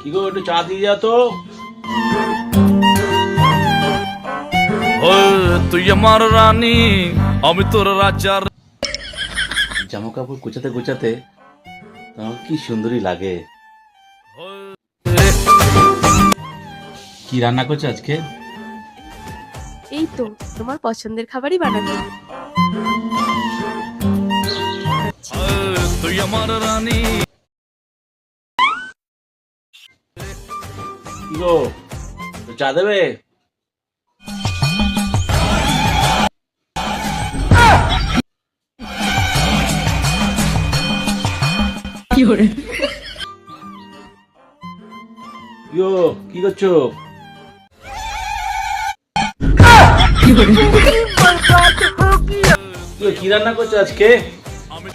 কি গো, একটু চা দিয়ে যা তো। তুই আমার রানী, আমি তোর রাজার। জামা কাপড় গোছাতে গোছাতে তোমার কি সুন্দরী লাগে। কি রান্না করছো আজকে? এই তো তোমার পছন্দের খাবারই বানাচ্ছি। তুই আমার রানী। কি গো, একটু চা দেবে? কি গো, কি করছো? কি গো, কি রান্না করছো আজকে? আমি